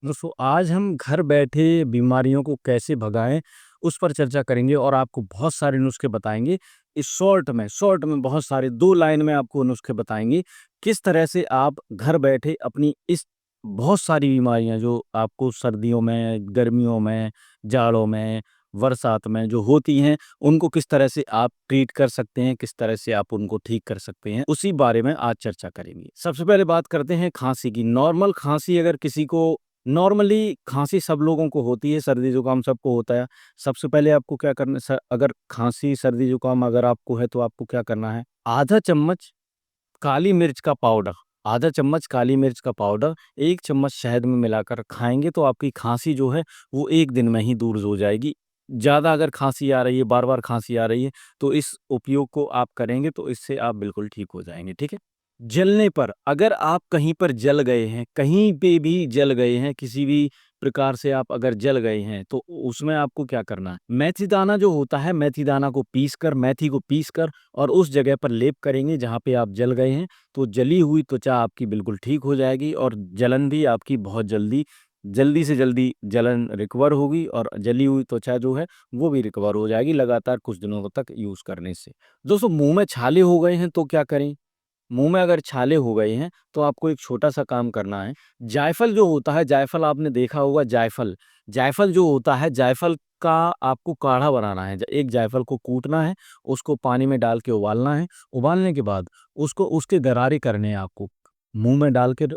दोस्तों आज हम घर बैठे बीमारियों को कैसे भगाएं उस पर चर्चा करेंगे और आपको बहुत सारे नुस्खे बताएंगे। इस शॉर्ट में बहुत सारे 2 लाइन में आपको नुस्खे बताएंगे किस तरह से आप घर बैठे अपनी इस बहुत सारी बीमारियां जो आपको सर्दियों में, गर्मियों में, जाड़ों में, बरसात में जो होती हैं, उनको किस तरह से आप ट्रीट कर सकते हैं, किस तरह से आप उनको ठीक कर सकते हैं, उसी बारे में आज चर्चा करेंगे। सबसे पहले बात करते हैं खांसी की। नॉर्मल खांसी अगर किसी को नॉर्मली खांसी सब लोगों को होती है, सर्दी जुकाम सबको होता है। सबसे पहले आपको क्या करना अगर खांसी सर्दी जुकाम अगर आपको है तो आपको क्या करना है, आधा चम्मच काली मिर्च का पाउडर, आधा चम्मच काली मिर्च का पाउडर 1 चम्मच शहद में मिलाकर खाएंगे तो आपकी खांसी जो है वो 1 दिन में ही दूर हो जाएगी। ज़्यादा अगर खांसी आ रही है, बार बार खांसी आ रही है, तो इस उपयोग को आप करेंगे तो इससे आप बिल्कुल ठीक हो जाएंगे। ठीक है। जलने पर, अगर आप कहीं पर जल गए हैं, कहीं पे भी जल गए हैं, किसी भी प्रकार से आप अगर जल गए हैं, तो उसमें आपको क्या करना है, मेथी दाना जो होता है, मेथी दाना को पीसकर, मेथी को पीसकर और उस जगह पर लेप करेंगे जहाँ पे आप जल गए हैं, तो जली हुई त्वचा आपकी बिल्कुल ठीक हो जाएगी और जलन भी आपकी बहुत जल्दी जल्दी से जल्दी जलन रिकवर होगी और जली हुई त्वचा जो है वो भी रिकवर हो जाएगी लगातार कुछ दिनों तक यूज़ करने से। दोस्तों मुँह में छाले हो गए हैं तो क्या करें? मुँह में अगर छाले हो गए हैं, तो आपको एक छोटा-सा काम करना है। जायफल जो होता है, जायफल आपने देखा होगा जायफल। जायफल जो होता है, जायफल का आपको काढ़ा बनाना है। ज एक जायफल को कूटना है, उसको पानी में डाल के उबालना है। उबालने के बाद उसको उसके गरारे करने हैं आपको। मुँह में डाल के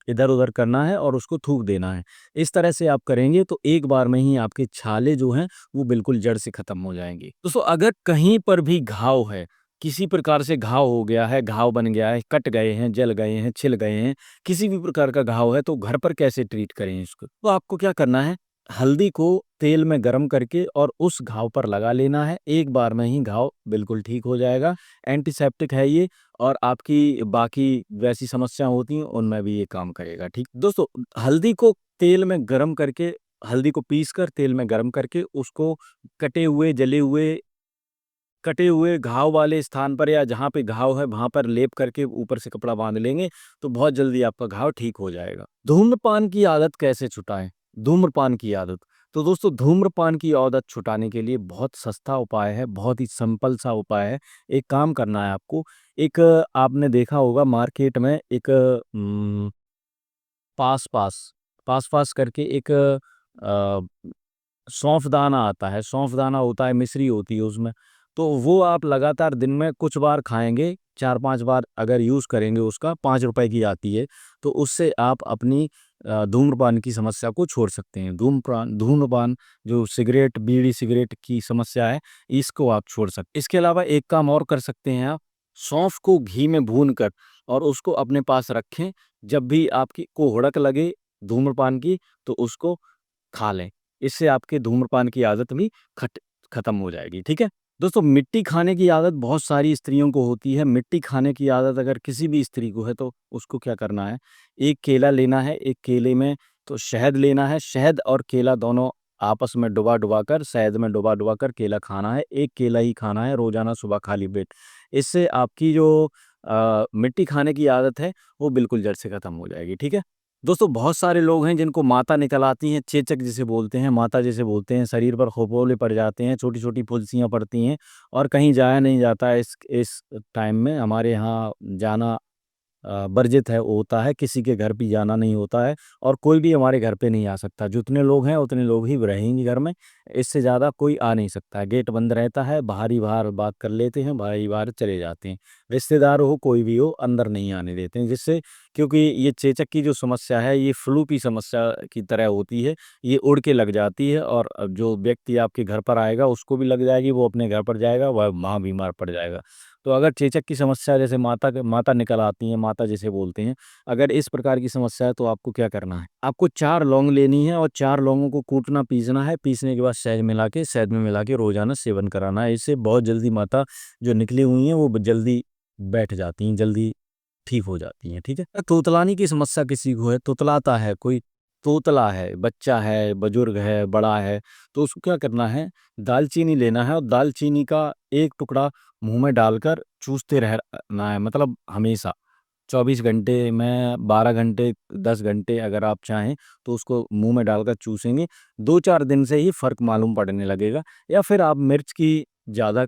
इधर-उधर करना है और उसको थूक देना है। इस तरह से आप करेंगे तो एक बार में ही आपके छाले जो हैं, वो बिल्कुल जड़ से खत्म हो जाएँगे। दोस्तों अगर कहीं पर भी घाव है, किसी प्रकार से घाव हो गया है, घाव बन गया है, कट गए हैं, जल गए हैं, छिल गए हैं, किसी भी प्रकार का घाव है तो घर पर कैसे ट्रीट करें इसको? तो आपको क्या करना है, हल्दी को तेल में गरम करके और उस घाव पर लगा लेना है। एक बार में ही घाव बिल्कुल ठीक हो जाएगा। एंटीसेप्टिक है ये और आपकी बाकी वैसी समस्या होती हैं, उनमें भी ये काम करेगा, ठीक। दोस्तों, हल्दी को तेल में गरम करके हल्दी को पीसकर तेल में गरम करके उसको कटे हुए, जले हुए, कटे हुए घाव वाले स्थान पर या जहाँ पे घाव है, वहाँ पर लेप करके ऊपर से कपड़ा बाँध लेंगे, तो बहुत जल्दी आपका घाव ठीक हो जाएगा। धूम्रपान की आदत कैसे छुटाएँ? धूम्रपान की आदत। तो दोस्तों धूम्रपान की आदत छुटाने के लिए बहुत सस्ता उपाय है, बहुत ही सिंपल सा उपाय है। एक काम करना है आपको, एक आपने देखा होगा मार्केट में एक पास-पास, पास-पास करके एक सौंफ दाना आता है, सौंफ दाना होता है, मिश्री होती है उसमें। तो वो आप लगातार दिन में कुछ बार खाएँगे, 4-5 बार अगर यूज़ करेंगे उसका, ₹5 की आती है, तो उससे आप अपनी धूम्रपान की समस्या को छोड़ सकते हैं। धूम्रपान जो सिगरेट, बीड़ी सिगरेट की समस्या है, इसको आप छोड़ सकते हैं। इसके अलावा एक काम और कर सकते हैं आप, सौंफ को घी में भूनकर और उसको अपने पास रखें, जब भी आपकी को हुड़क लगे धूम्रपान की, तो उसको खा लें। इससे आपके धूम्रपान की आदत भी खत्म हो जाएगी, ठीक है? दोस्तों मिट्टी खाने की आदत बहुत सारी स्त्रियों को होती है। मिट्टी खाने की आदत अगर किसी भी स्त्री को है तो उसको क्या करना है, एक केला लेना है, एक केले में तो शहद लेना है, शहद और केला दोनों आपस में डुबा-डुबा कर, शहद में डुबा-डुबा कर केला खाना है, एक केला ही खाना है रोज़ाना सुबह खाली पेट। इससे आपकी जो मिट्टी खाने की आदत है, वो बिल्कुल जड़ से खत्म हो जाएगी, ठीक है? दोस्तों बहुत सारे लोग हैं जिनको माता निकल आती हैं, चेचक जिसे बोलते हैं, माता जिसे बोलते हैं, शरीर पर फफोले पड़ जाते हैं, छोटी-छोटी फुंसियाँ पड़ती हैं और कहीं जाया नहीं जाता है इस टाइम में। हमारे यहाँ जाना वर्जित है होता है, किसी के घर भी जाना नहीं होता है और कोई भी हमारे घर पे नहीं आ सकता। जितने लोग हैं उतने लोग ही रहेंगे घर में, इससे ज़्यादा कोई आ नहीं सकता है। गेट बंद रहता है, बाहर ही बाहर बात कर लेते हैं, बाहर ही बाहर चले जाते हैं। रिश्तेदार हो, कोई भी हो, अंदर नहीं आने देते हैं जिससे, क्योंकि ये चेचक की जो समस्या है, ये फ्लू की समस्या की तरह होती है, ये उड़ के लग जाती है और जो व्यक्ति आपके घर पर आएगा उसको भी लग जाएगी, वो अपने घर पर जाएगा, वह वहाँ बीमार पड़ जाएगा। तो अगर चेचक की समस्या जैसे माता निकल आती हैं, माता जिसे बोलते हैं, अगर इस प्रकार की समस्या है तो आपको क्या करना है? आपको 4 लौंग लेनी है और 4 लौंगों को कूटना, पीसना है, पीसने के बाद शहद में मिला के रोज़ाना सेवन कराना है। इससे बहुत जल्दी माता जो निकली हुई हैं वो जल्दी बैठ जाती हैं, जल्दी ठीक हो जाती हैं, ठीक है? तोतलानी की समस्या किसी को है, तोतलाता है, कोई तोतला है, बच्चा है, बुजुर्ग है, बड़ा है, तो उसको क्या करना है, दालचीनी लेना है और दालचीनी का 1 टुकड़ा मुँह में डालकर चूसते रहना है, मतलब हमेशा। 24 घंटे में 12 घंटे 10 घंटे अगर आप चाहें तो उसको मुंह में डालकर चूसेंगे, 2-4 दिन से ही फ़र्क मालूम पड़ने लगेगा। या फिर आप ज़्यादा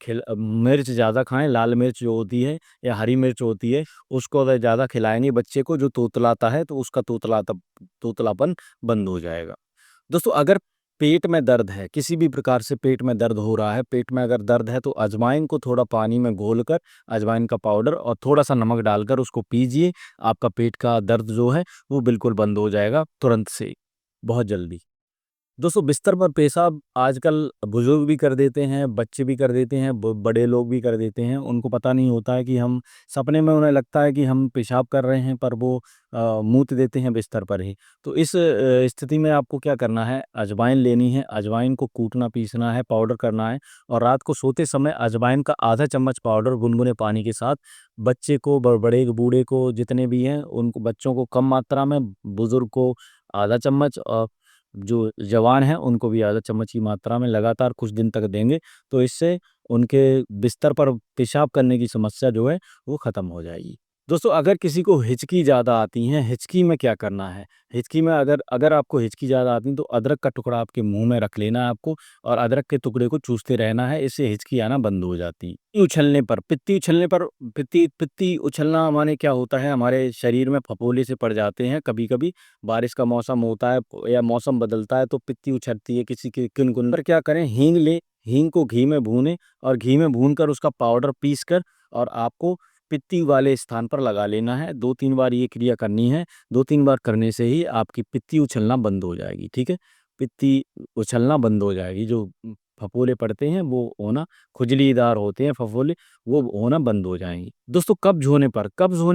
मिर्च ज़्यादा खाएं, लाल मिर्च जो होती है या हरी मिर्च होती है, उसको अगर ज़्यादा खिलाएंगे बच्चे को जो तोतलाता है तो उसका तोतलापन बंद हो जाएगा। दोस्तों, अगर पेट में दर्द है, किसी भी प्रकार से पेट में दर्द हो रहा है, पेट में अगर दर्द है तो अजवाइन को थोड़ा पानी में घोलकर, अजवाइन का पाउडर और थोड़ा-सा नमक डालकर उसको पीजिए। आपका पेट का दर्द जो है वो बिल्कुल बंद हो जाएगा तुरंत से, बहुत जल्दी। दोस्तों, बिस्तर पर पेशाब आजकल बुजुर्ग भी कर देते हैं, बच्चे भी कर देते हैं, बड़े लोग भी कर देते हैं। उनको पता नहीं होता है कि हम सपने में उन्हें लगता है कि हम पेशाब कर रहे हैं, पर वो मूत देते हैं बिस्तर पर ही। तो इस स्थिति में आपको क्या करना है, अजवाइन लेनी है, अजवाइन को कूटना पीसना है, पाउडर करना है और रात को सोते समय अजवाइन का आधा चम्मच पाउडर गुनगुने पानी के साथ बच्चे को, बड़े बूढ़े को, जितने भी हैं उनको, बच्चों को कम मात्रा में, बुजुर्ग को आधा चम्मच और जो जवान हैं उनको भी आधा चम्मच की मात्रा में लगातार कुछ दिन तक देंगे, तो इससे उनके बिस्तर पर पेशाब करने की समस्या जो है वो खत्म हो जाएगी। दोस्तों, अगर किसी को हिचकी ज़्यादा आती है, हिचकी में क्या करना है? हिचकी में अगर अगर आपको हिचकी ज़्यादा आती है तो अदरक का टुकड़ा आपके मुंह में रख लेना है आपको और अदरक के टुकड़े को चूसते रहना है, इससे हिचकी आना बंद हो जाती है। पित्ती उछलने पर, पित्ती उछलना माने क्या होता है, हमारे शरीर में फफोले से पड़ जाते हैं कभी-कभी, बारिश का मौसम होता है या मौसम बदलता है तो पित्ती उछलती है किसी के किन-कुन पर। क्या करें, हींग लें, हींग को घी में भूनें और घी में भूनकर उसका पाउडर पीसकर और आपको पित्ती वाले स्थान पर लगा लेना है। 2-3 बार ये क्रिया करनी है। 2-3 बार करने से ही आपकी पित्ती उछलना बंद हो जाएगी, ठीक है? पित्ती उछलना बंद हो जाएगी, जो फफोले पड़ते हैं वो होना, खुजलीदार होते हैं फफोले, वो होना बंद हो जाएँगी। दोस्तों, कब्ज़ होने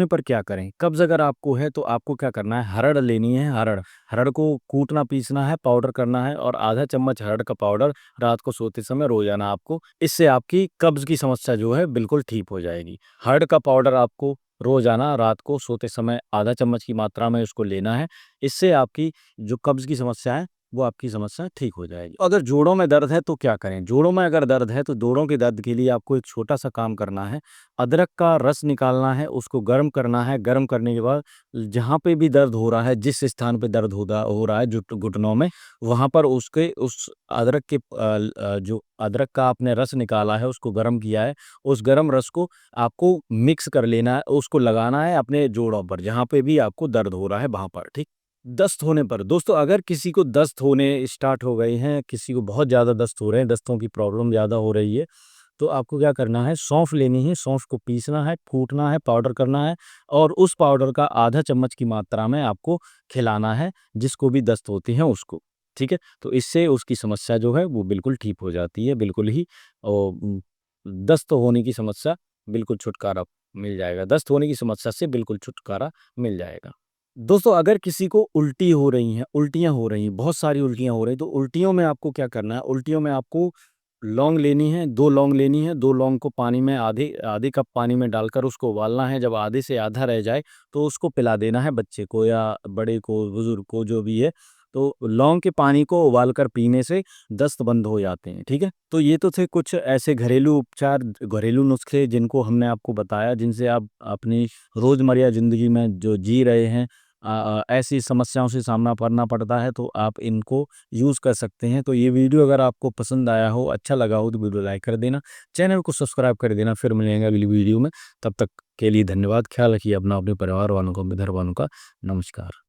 पर क्या करें? कब्ज़ अगर आपको है तो आपको क्या करना है, हरड़ लेनी है, हरड़। हरड़ को कूटना पीसना है, पाउडर करना है और आधा चम्मच हरड़ का पाउडर रात को सोते समय रोज़ाना आपको, इससे आपकी कब्ज़ की समस्या जो है बिल्कुल ठीक हो जाएगी। हरड़ का पाउडर आपको रोज़ाना रात को सोते समय आधा चम्मच की मात्रा में उसको लेना है। इससे आपकी जो कब्ज़ की समस्या है वो आपकी समस्या ठीक हो जाएगी। अगर जोड़ों में दर्द है तो क्या करें? जोड़ों में अगर दर्द है तो जोड़ों के दर्द के लिए आपको एक छोटा-सा काम करना है। अदरक का रस निकालना है, उसको गर्म करना है, गर्म करने के बाद जहाँ पे भी दर्द हो रहा है, जिस स्थान पे दर्द हो रहा है घुटनों में, वहाँ पर उस अदरक के जो अदरक का आपने रस निकाला है, उसको गर्म किया है, उस गर्म रस को आपको मिक्स कर लेना है, उसको लगाना है अपने जोड़ों पर, जहाँ पे भी आपको दर्द हो रहा है वहाँ पर, ठीक? दस्त होने पर, दोस्तों, अगर किसी को दस्त होने स्टार्ट हो गए हैं, किसी को बहुत ज़्यादा दस्त हो रहे हैं, दस्तों की प्रॉब्लम ज़्यादा हो रही है, तो आपको क्या करना है, सौंफ लेनी है, सौंफ को पीसना है, कूटना है, पाउडर करना है और उस पाउडर का आधा चम्मच की मात्रा में आपको खिलाना है, जिसको भी दस्त होती हैं उसको, ठीक है? तो इससे उसकी समस्या जो है वो बिल्कुल ठीक हो जाती है, बिल्कुल ही। और दस्त होने की समस्या बिल्कुल छुटकारा मिल जाएगा, दस्त होने की समस्या से बिल्कुल छुटकारा मिल जाएगा। दोस्तों, अगर किसी को उल्टी हो रही हैं, उल्टियाँ हो रही हैं, बहुत सारी उल्टियाँ हो रही हैं, तो उल्टियों में आपको क्या करना है, उल्टियों में आपको लौंग लेनी है, 2 लौंग लेनी है, 2 लौंग को पानी में आधे आधे कप पानी में डालकर उसको उबालना है, जब आधे से आधा रह जाए, तो उसको पिला देना है बच्चे को या बड़े को, बुज़ुर्ग को, जो भी है। तो लौंग के पानी को उबाल कर पीने से दस्त बंद हो जाते हैं, ठीक है? तो ये तो थे कुछ ऐसे घरेलू उपचार, घरेलू नुस्खे जिनको हमने आपको बताया, जिनसे आप अपनी रोज़मर्रा ज़िंदगी में जो जी रहे हैं, ऐसी समस्याओं से सामना करना पड़ता है, तो आप इनको यूज़ कर सकते हैं। तो ये वीडियो अगर आपको पसंद आया हो, अच्छा लगा हो, तो वीडियो लाइक कर देना, चैनल को सब्सक्राइब कर देना। फिर मिलेंगे अगली वीडियो में, तब तक के लिए धन्यवाद। ख्याल रखिए अपना, अपने परिवार वालों का, अपने घर वालों का। नमस्कार।